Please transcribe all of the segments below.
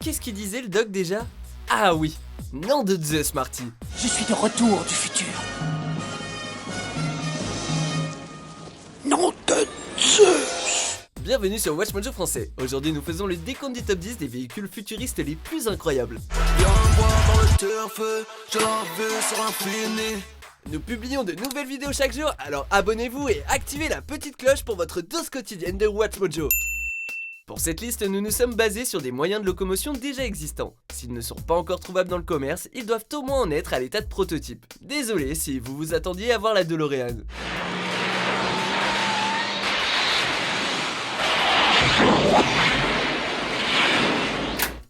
qu'est-ce qu'il disait le doc déjà? Ah oui, nom de Zeus Marty. Je suis de retour du futur. Nom de Zeus. Bienvenue sur Watch Mojo français. Aujourd'hui nous faisons le décompte du top 10 des véhicules futuristes les plus incroyables. Nous publions de nouvelles vidéos chaque jour, alors abonnez-vous et activez la petite cloche pour votre dose quotidienne de Watch Mojo. Pour cette liste, nous nous sommes basés sur des moyens de locomotion déjà existants. S'ils ne sont pas encore trouvables dans le commerce, ils doivent au moins en être à l'état de prototype. Désolé si vous vous attendiez à voir la DeLorean.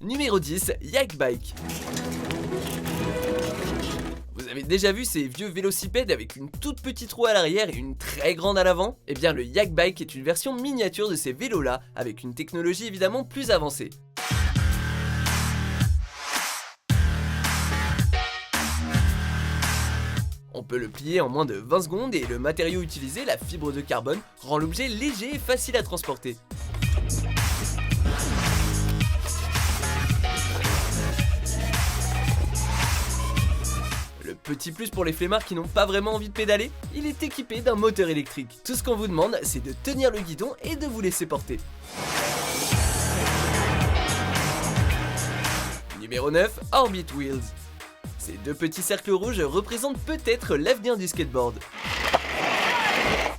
Numéro 10, Yak Bike. Vous avez déjà vu ces vieux vélocipèdes avec une toute petite roue à l'arrière et une très grande à l'avant? Eh bien le Yak Bike est une version miniature de ces vélos là, avec une technologie évidemment plus avancée. On peut le plier en moins de 20 secondes et le matériau utilisé, la fibre de carbone, rend l'objet léger et facile à transporter. Petit plus pour les flemmards qui n'ont pas vraiment envie de pédaler, il est équipé d'un moteur électrique. Tout ce qu'on vous demande, c'est de tenir le guidon et de vous laisser porter. Numéro 9, Orbit Wheels. Ces deux petits cercles rouges représentent peut-être l'avenir du skateboard.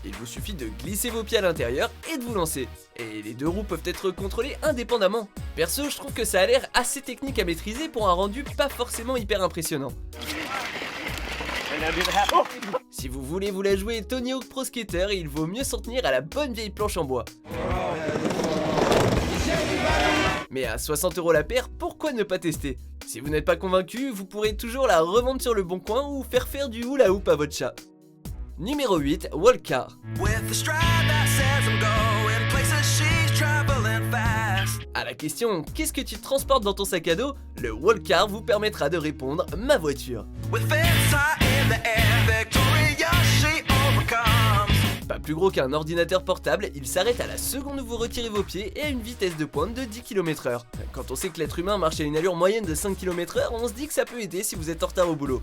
Il vous suffit de glisser vos pieds à l'intérieur et de vous lancer. Et les deux roues peuvent être contrôlées indépendamment. Perso, je trouve que ça a l'air assez technique à maîtriser pour un rendu pas forcément hyper impressionnant. Si vous voulez vous la jouer Tony Hawk Pro Skater, il vaut mieux s'en tenir à la bonne vieille planche en bois. Mais à 60 € la paire, pourquoi ne pas tester? Si vous n'êtes pas convaincu, vous pourrez toujours la revendre sur le bon coin ou faire du hula hoop à votre chat. Numéro 8, Wallcar. À la question « Qu'est-ce que tu transportes dans ton sac à dos ?», le Wallcar vous permettra de répondre « Ma voiture ». Pas plus gros qu'un ordinateur portable, il s'arrête à la seconde où vous retirez vos pieds et à une vitesse de pointe de 10 km/h. Quand on sait que l'être humain marche à une allure moyenne de 5 km/h, on se dit que ça peut aider si vous êtes en retard au boulot.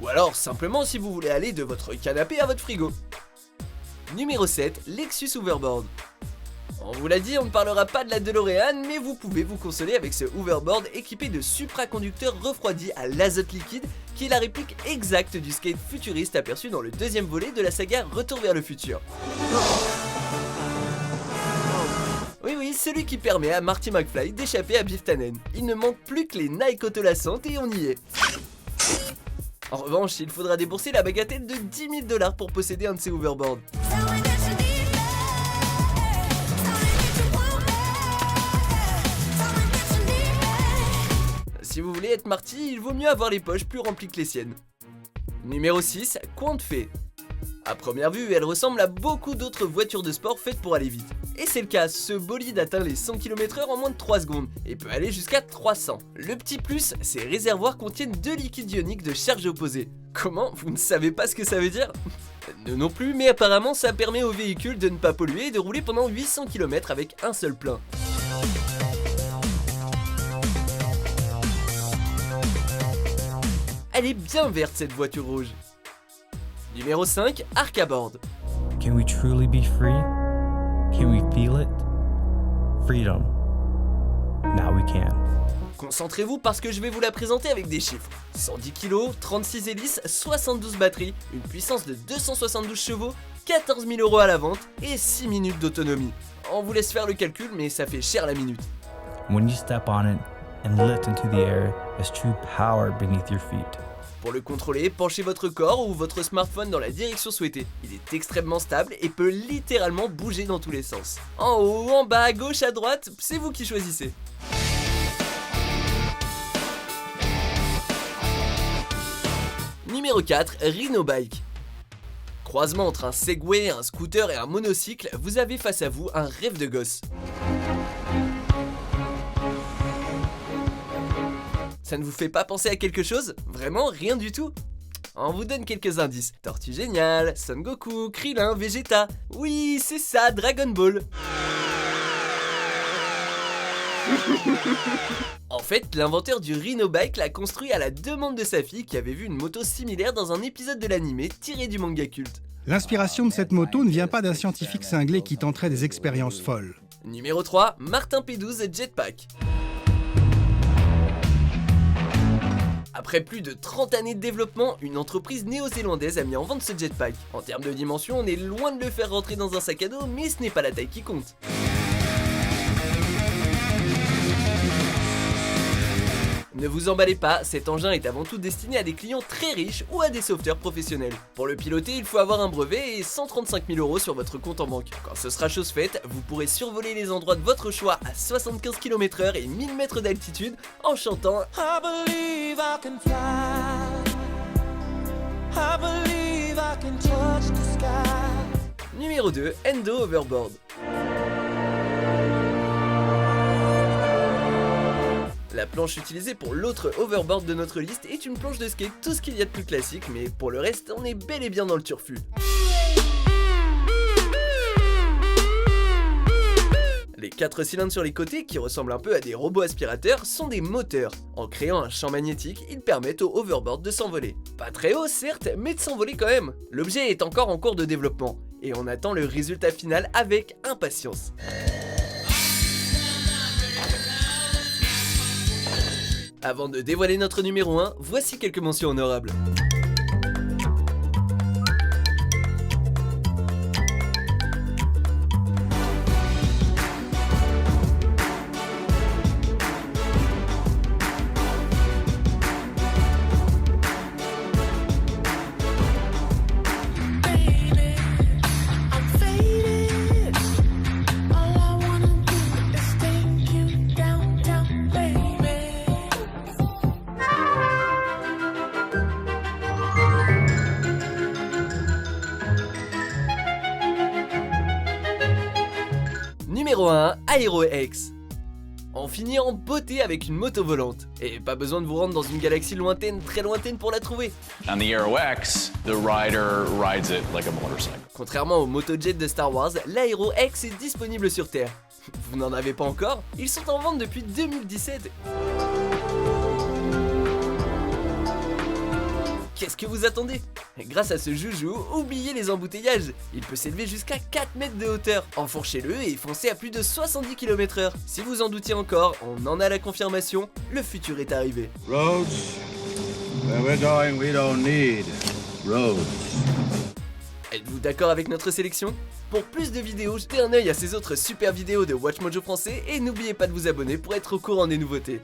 Ou alors simplement si vous voulez aller de votre canapé à votre frigo. Numéro 7, Lexus Hoverboard. On vous l'a dit, on ne parlera pas de la DeLorean, mais vous pouvez vous consoler avec ce hoverboard équipé de supraconducteurs refroidis à l'azote liquide, qui est la réplique exacte du skate futuriste aperçu dans le deuxième volet de la saga Retour vers le futur. Oui, celui qui permet à Marty McFly d'échapper à Biff Tannen. Il ne manque plus que les Nike autolassantes et on y est. En revanche, il faudra débourser la bagatelle de 10 000 $ pour posséder un de ces hoverboards. Si vous voulez être Marty, il vaut mieux avoir les poches plus remplies que les siennes. Numéro 6, Quantfé. A première vue, elle ressemble à beaucoup d'autres voitures de sport faites pour aller vite. Et c'est le cas, ce bolide atteint les 100 km/h en moins de 3 secondes et peut aller jusqu'à 300. Le petit plus, ces réservoirs contiennent 2 liquides ioniques de charge opposée. Comment? Vous ne savez pas ce que ça veut dire? Nous non plus, mais apparemment ça permet au véhicule de ne pas polluer et de rouler pendant 800 km avec un seul plein. Elle est bien verte cette voiture rouge. Numéro 5, Arcaboard. Can we truly be free? Can we feel it? Freedom. Now we can. Concentrez-vous parce que je vais vous la présenter avec des chiffres. 110 kg, 36 hélices, 72 batteries, une puissance de 272 chevaux, 14 000 € à la vente et 6 minutes d'autonomie. On vous laisse faire le calcul, mais ça fait cher la minute. When you step on it and lift into the air, there's true power beneath your feet. Pour le contrôler, penchez votre corps ou votre smartphone dans la direction souhaitée. Il est extrêmement stable et peut littéralement bouger dans tous les sens. En haut, en bas, à gauche, à droite, c'est vous qui choisissez. Numéro 4, Rhino Bike. Croisement entre un Segway, un scooter et un monocycle, vous avez face à vous un rêve de gosse. Ça ne vous fait pas penser à quelque chose? Vraiment rien du tout? On vous donne quelques indices. Tortue Géniale, Son Goku, Krillin, Vegeta. Oui, c'est ça, Dragon Ball. En fait, l'inventeur du Rhino Bike l'a construit à la demande de sa fille qui avait vu une moto similaire dans un épisode de l'anime tiré du manga culte. L'inspiration de cette moto ne vient pas d'un scientifique cinglé qui tenterait des expériences folles. Numéro 3, Martin P12 Jetpack. Après plus de 30 années de développement, une entreprise néo-zélandaise a mis en vente ce jetpack. En termes de dimension, on est loin de le faire rentrer dans un sac à dos, mais ce n'est pas la taille qui compte. Ne vous emballez pas, cet engin est avant tout destiné à des clients très riches ou à des sauveteurs professionnels. Pour le piloter, il faut avoir un brevet et 135 000 € sur votre compte en banque. Quand ce sera chose faite, vous pourrez survoler les endroits de votre choix à 75 km/h et 1000 mètres d'altitude en chantant I believe I can fly. I believe I can touch the sky. Numéro 2, Endo Overboard. La planche utilisée pour l'autre overboard de notre liste est une planche de skate, tout ce qu'il y a de plus classique, mais pour le reste, on est bel et bien dans le turfu. Les 4 cylindres sur les côtés, qui ressemblent un peu à des robots aspirateurs, sont des moteurs. En créant un champ magnétique, ils permettent au overboard de s'envoler. Pas très haut certes, mais de s'envoler quand même. L'objet est encore en cours de développement, et on attend le résultat final avec impatience. Avant de dévoiler notre numéro 1, voici quelques mentions honorables. Numéro 1, Aero X. On finit en beauté avec une moto volante. Et pas besoin de vous rendre dans une galaxie lointaine, très lointaine pour la trouver. On the Aero X, the rider rides it like a motorcycle. Contrairement au motojet de Star Wars, l'Aero X est disponible sur Terre. Vous n'en avez pas encore? Ils sont en vente depuis 2017. Qu'est-ce que vous attendez? Grâce à ce joujou, oubliez les embouteillages. Il peut s'élever jusqu'à 4 mètres de hauteur. Enfourchez-le et foncez à plus de 70 km/h. Si vous en doutiez encore, on en a la confirmation, le futur est arrivé. Roads, where we're going, we don't need roads. Êtes-vous d'accord avec notre sélection? Pour plus de vidéos, jetez un œil à ces autres super vidéos de WatchMojo français et n'oubliez pas de vous abonner pour être au courant des nouveautés.